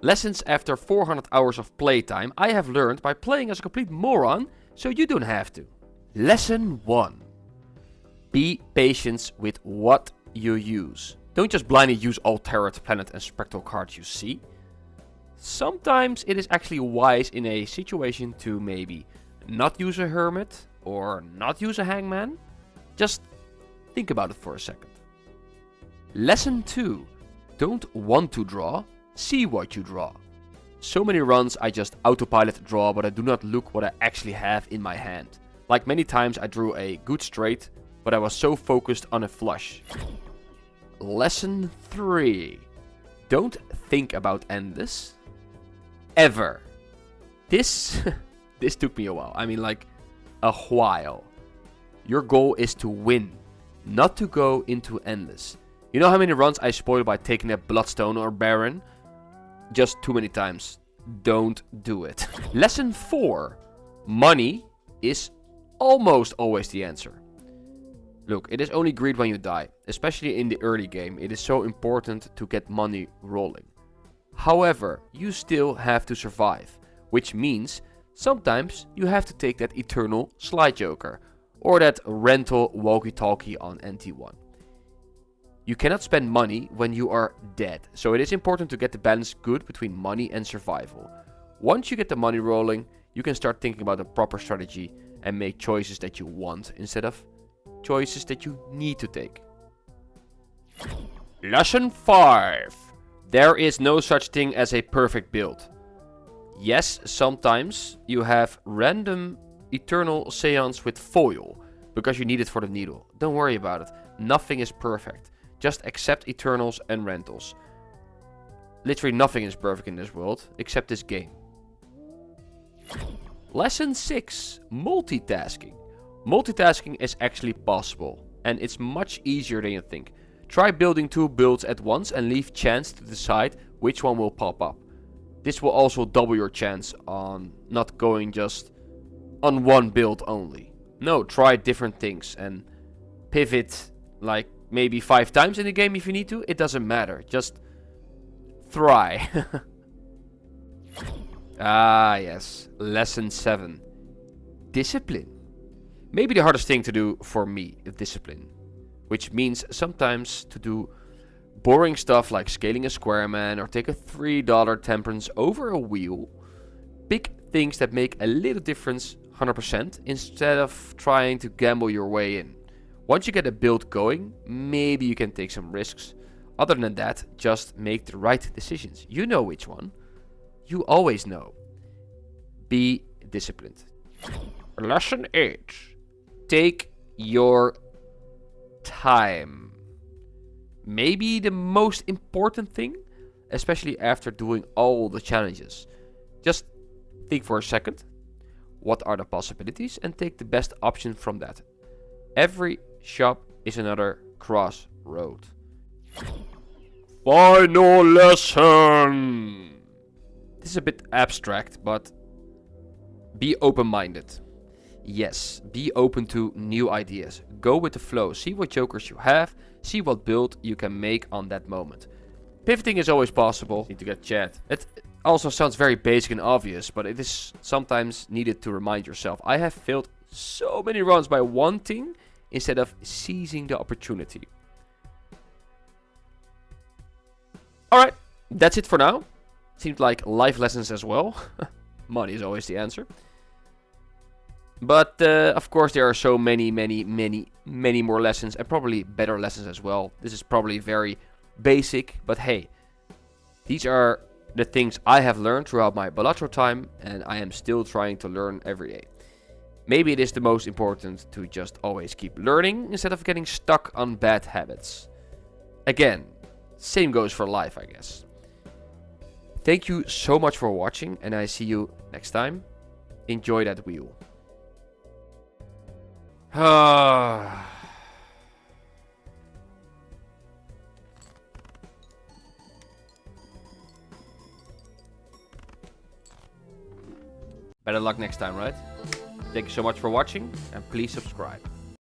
Lessons after 400 hours of playtime I have learned by playing as a complete moron, so you don't have to. Lesson 1. Be patient with what you use. Don't just blindly use all tarot, planet and spectral cards you see. Sometimes it is actually wise in a situation to maybe not use a hermit or not use a hangman. Just think about it for a second. Lesson 2. Don't want to draw, see what you draw. So many runs I just autopilot draw, but I do not look what I actually have in my hand. Like many times I drew a good straight, but I was so focused on a flush. Lesson 3. Don't think about endless. Ever. This took me a while. I mean, like a while. Your goal is to win, not to go into endless. You know how many runs I spoiled by taking a Bloodstone or Baron? Just too many times. Don't do it. Lesson 4. Money is almost always the answer. Look, it is only greed when you die. Especially in the early game, it is so important to get money rolling. However, you still have to survive. Which means, sometimes you have to take that eternal slide joker. Or that rental walkie-talkie on NT1. You cannot spend money when you are dead. So it is important to get the balance good between money and survival. Once you get the money rolling, you can start thinking about a proper strategy and make choices that you want instead of choices that you need to take. Lesson 5. There is no such thing as a perfect build. Yes, sometimes you have random eternal seance with foil because you need it for the needle. Don't worry about it. Nothing is perfect. Just accept Eternals and Rentals. Literally nothing is perfect in this world, except this game. Lesson 6. Multitasking. Multitasking is actually possible, and it's much easier than you think. Try building 2 builds at once and leave chance to decide which one will pop up. This will also double your chance on not going just on one build only. No, try different things and pivot like maybe 5 times in the game if you need to. It doesn't matter. Just try. Ah, yes. Lesson 7. Discipline. Maybe the hardest thing to do for me is discipline. Which means sometimes to do boring stuff like scaling a square man or take a $3 temperance over a wheel. Big things that make a little difference 100% instead of trying to gamble your way in. Once you get a build going, maybe you can take some risks. Other than that, just make the right decisions. You know which one. You always know. Be disciplined. Lesson 8. Take your time. Maybe the most important thing, especially after doing all the challenges. Just think for a second. What are the possibilities? And take the best option from that. Every shop is another crossroad. Final lesson. This is a bit abstract, but be open-minded. Yes, be open to new ideas. Go with the flow. See what jokers you have. See what build you can make on that moment. Pivoting is always possible. Need to get chat. It also sounds very basic and obvious, but it is sometimes needed to remind yourself. I have failed so many runs by wanting instead of seizing the opportunity. Alright, that's it for now. Seems like life lessons as well. Money is always the answer. But of course there are so many more lessons and probably better lessons as well. This is probably very basic, but hey, these are the things I have learned throughout my Balatro time and I am still trying to learn every day. Maybe it is the most important to just always keep learning instead of getting stuck on bad habits. Again, same goes for life, I guess. Thank you so much for watching and I see you next time. Enjoy that wheel. Better luck next time, right? Thank you so much for watching and please subscribe.